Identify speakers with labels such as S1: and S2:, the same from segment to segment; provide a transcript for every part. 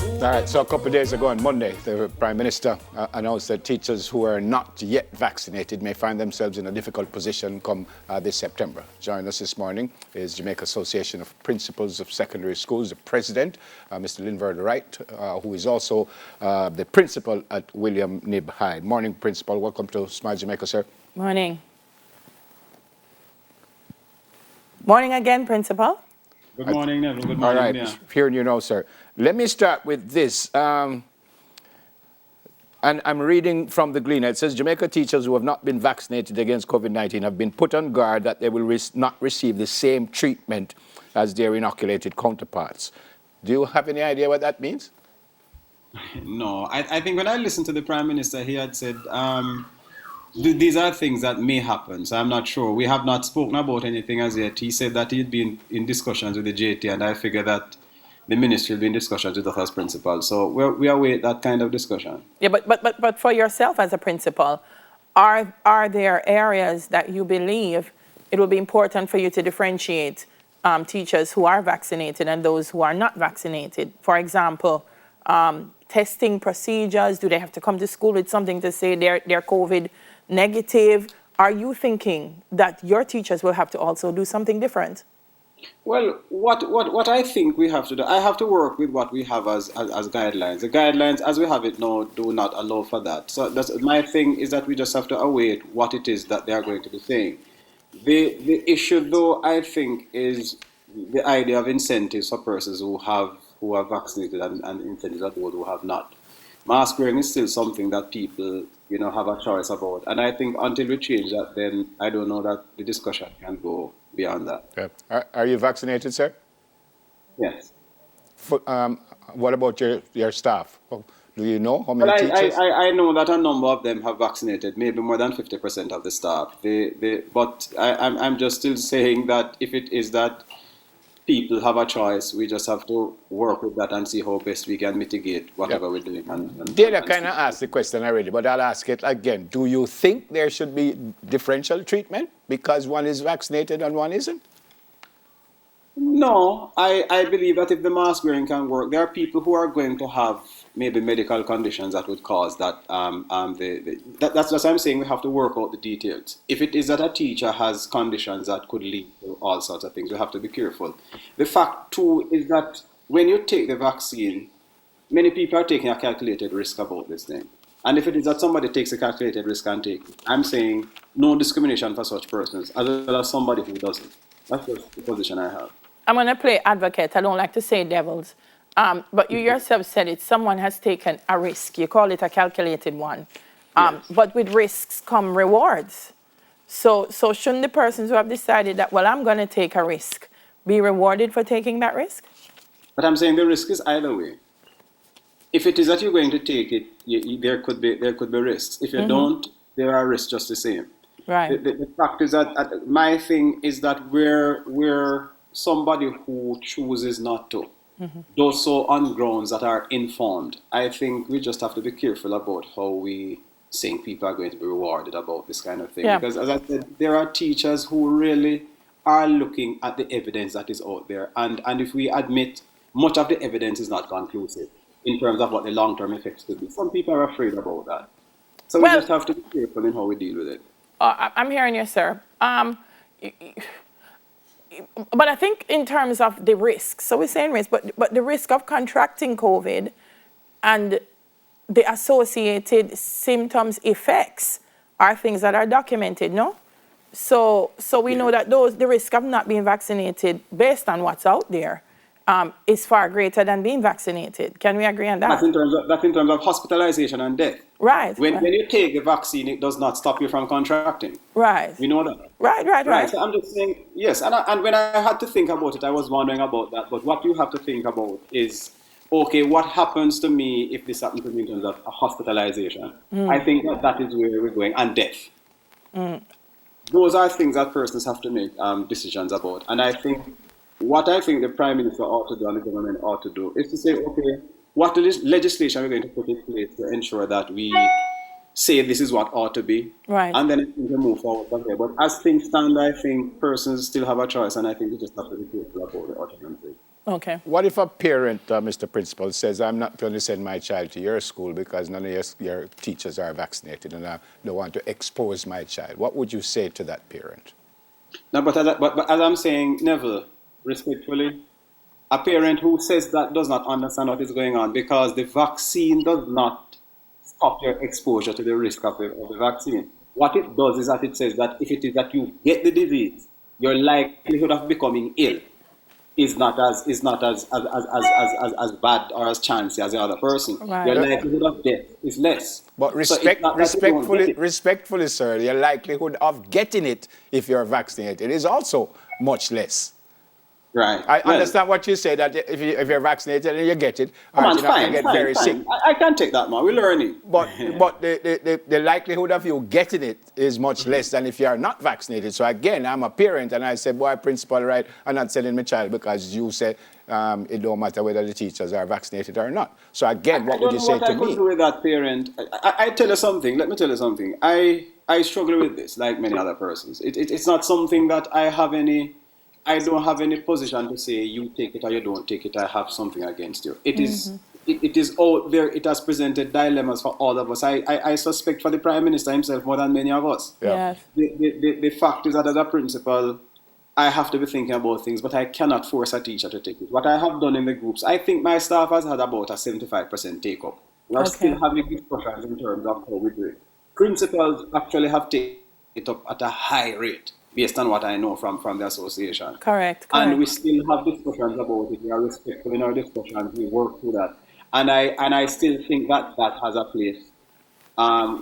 S1: All right, so a couple of days ago on Monday, the Prime Minister announced that teachers who are not yet vaccinated may find themselves in a difficult position come this September. Joining us this morning is Jamaica Association of Principals of Secondary Schools, the President, Mr. Linverd Wright, who is also the Principal at William Knibb High. Morning, Principal. Welcome to Smile Jamaica, sir. Morning. Morning again, Principal.
S2: Good morning, Neville. Good morning.
S1: All right, hearing you now, sir. Let me start with this. And I'm reading from the Gleaner. It says Jamaica teachers who have not been vaccinated against COVID-19 have been put on guard that they will not receive the same treatment as their inoculated counterparts. Do you have any idea what that means?
S2: No, I think when I listened to the Prime Minister, he had said these are things that may happen, so I'm not sure. We have not spoken about anything as yet. He said that he'd been in discussions with the JT, and I figure that the ministry will be in discussions with us as principal. So we await that kind of discussion.
S3: Yeah, but for yourself as a principal, are there areas that you believe it will be important for you to differentiate teachers who are vaccinated and those who are not vaccinated? For example, testing procedures, do they have to come to school with something to say they're COVID negative? Are you thinking that your teachers will have to also do something different?
S2: Well, what I think we have to do, I have to work with what we have as guidelines. The guidelines, as we have it now, do not allow for that. So my thing is that we just have to await what it is that they are going to be saying. The issue, though, I think, is the idea of incentives for persons who are vaccinated and incentives for those who have not. Mask wearing is still something that people, have a choice about. And I think until we change that, then I don't know that the discussion can go beyond that.
S1: Okay. Are you vaccinated, sir?
S2: Yes.
S1: What about your staff? Do you know how many teachers?
S2: I know that a number of them have vaccinated, maybe more than 50% of the staff. But I'm just still saying that if it is that people have a choice, we just have to work with that and see how best we can mitigate whatever we're doing.
S1: Dana kind of asked the question already, but I'll ask it again. Do you think there should be differential treatment because one is vaccinated and one isn't?
S2: No, I believe that if the mask wearing can work, there are people who are going to have maybe medical conditions that would cause that. That's what I'm saying. We have to work out the details. If it is that a teacher has conditions that could lead to all sorts of things, we have to be careful. The fact too is that when you take the vaccine, many people are taking a calculated risk about this thing. And if it is that somebody takes a calculated risk and take it, I'm saying no discrimination for such persons, as well as somebody who doesn't. That's just the position I have.
S3: I'm going to play advocate. I don't like to say devils. But you yourself said it. Someone has taken a risk. You call it a calculated one. Yes. But with risks come rewards. So shouldn't the persons who have decided that, well, I'm going to take a risk, be rewarded for taking that risk?
S2: But I'm saying the risk is either way. If it is that you're going to take it, there could be risks. If you don't, there are risks just the same.
S3: Right.
S2: The fact is that my thing is that we're somebody who chooses not to, does so on grounds that are informed. I think we just have to be careful about how we think people are going to be rewarded about this kind of thing. Yeah. Because as I said, there are teachers who really are looking at the evidence that is out there. And if we admit much of the evidence is not conclusive in terms of what the long-term effects could be, some people are afraid about that. So we just have to be careful in how we deal with it.
S3: I'm hearing you, sir. But I think in terms of the risk, so we're saying risk, but the risk of contracting COVID and the associated symptoms, effects are things that are documented, no? So we know that the risk of not being vaccinated based on what's out there is far greater than being vaccinated. Can we agree on that?
S2: That's in terms of hospitalization and death.
S3: Right.
S2: When you take the vaccine, it does not stop you from contracting.
S3: Right.
S2: We know that.
S3: Right.
S2: So I'm just saying, yes. And when I had to think about it, I was wondering about that. But what you have to think about is, okay, what happens to me if this happens to me in terms of hospitalization? I think that is where we're going, and death. Those are things that persons have to make decisions about. And I think what the Prime Minister ought to do and the government ought to do is to say, okay, what legislation we're going to put in place to ensure that we say this is what ought to be,
S3: right?
S2: And then we move forward from there. But as things stand, I think persons still have a choice, and I think we just have to be careful about the autonomy.
S3: Okay.
S1: What if a parent, Mr. Principal, says, I'm not going to send my child to your school because none of your teachers are vaccinated and I don't want to expose my child? What would you say to that parent?
S2: No, but as I'm saying, Neville, respectfully, a parent who says that does not understand what is going on, because the vaccine does not stop your exposure to the risk of the vaccine. What it does is that it says that if it is that you get the disease, your likelihood of becoming ill is not as bad or as chancy as the other person. Your
S3: Right.
S2: likelihood of death is less.
S1: But
S2: So it's not that you don't get it.
S1: respectfully, sir, your likelihood of getting it if you're vaccinated is also much less.
S2: Right.
S1: I
S2: Well,
S1: understand what you say, that if you're vaccinated and you get it,
S2: come on,
S1: you're not going
S2: fine,
S1: to get
S2: fine,
S1: very sick.
S2: fine. I can take that, man. We're learning.
S1: But the likelihood of you getting it is much less than if you are not vaccinated. So again, I'm a parent and I say, boy, principal, right, I'm not sending my child because you say it don't matter whether the teachers are vaccinated or not. So again, what would you say
S2: I
S1: to
S2: don't know what I
S1: me?
S2: could do with that parent. I tell you something. Let me tell you something. I struggle with this like many other persons. It's not something that I don't have any position to say you take it or you don't take it. I have something against you. It is out there. It has presented dilemmas for all of us. I suspect for the Prime Minister himself more than many of us.
S1: Yeah.
S3: Yes.
S2: The fact is that as a principal, I have to be thinking about things, but I cannot force a teacher to take it. What I have done in the groups, I think my staff has had about a 75% take up. We are
S3: Okay.
S2: still having discussions in terms of how we do it. Principals actually have taken it up at a high rate, based on what I know from the association.
S3: Correct.
S2: And we
S3: Correct.
S2: still have discussions about it. We are respectful in our discussions. We work through that. And I still think that has a place.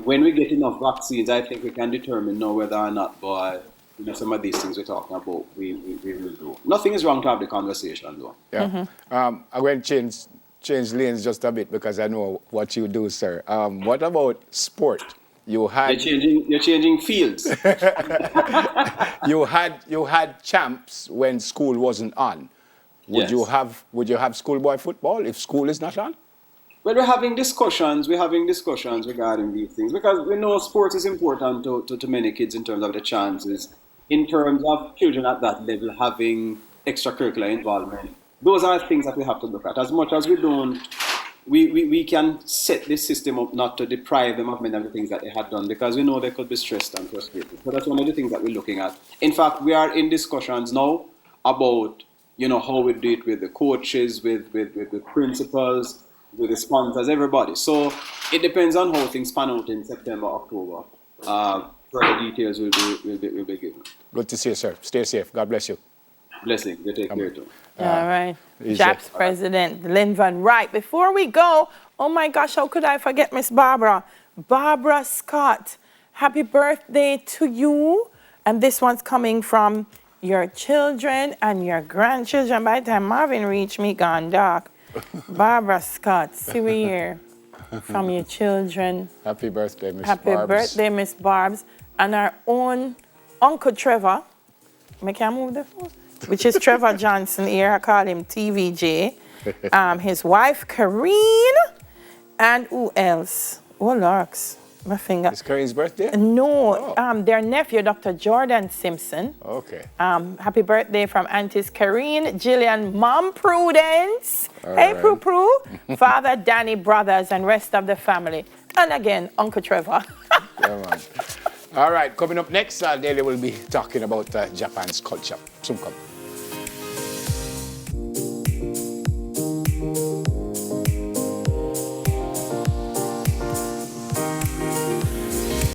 S2: When we get enough vaccines, I think we can determine now whether or not, boy, some of these things we're talking about, we will do. Nothing is wrong to have the conversation, though.
S1: Yeah. I'm going to change lanes just a bit because I know what you do, sir. What about sport? You had
S2: You're changing fields.
S1: you had champs when school wasn't on. Would you
S2: Yes.
S1: have schoolboy football if school is not on?
S2: Well, we're having discussions. We're having discussions regarding these things because we know sports is important to many kids in terms of the chances, in terms of children at that level having extracurricular involvement. Those are things that we have to look at. As much as we don't, we can set this system up not to deprive them of many of the things that they had done because we know they could be stressed and frustrated. So that's one of the things that we're looking at. In fact, we are in discussions now about how we do it with the coaches, with the principals, with the sponsors, everybody. So it depends on how things pan out in September, October. Further details will be given.
S1: Good to see you, sir. Stay safe. God bless you.
S2: Blessing. They take care too.
S3: All right.
S1: is
S3: JAP's
S1: it-
S3: president, Lynn Van Wright. Before we go, oh my gosh, how could I forget Miss Barbara? Barbara Scott, happy birthday to you. And this one's coming from your children and your grandchildren. By the time Marvin reached me, gone dark. Barbara Scott, see we here from your children.
S1: Happy birthday, Miss
S3: Happy
S1: Barbs.
S3: birthday, Miss Barbs. And our own Uncle Trevor. Make I move the phone? Which is Trevor Johnson here. I call him TVJ. His wife, Kareen. And who else? Oh, Lorks. My finger.
S1: It's Karen's birthday?
S3: No, their nephew, Dr. Jordan Simpson.
S1: Okay.
S3: Happy birthday from Aunties Kareen, Jillian, Mom Prudence. Hey,
S1: right.
S3: Prue Prue. Father Danny, brothers, and rest of the family. And again, Uncle Trevor.
S1: Come on. All right, coming up next, Daily will be talking about Japan's culture. Soon come.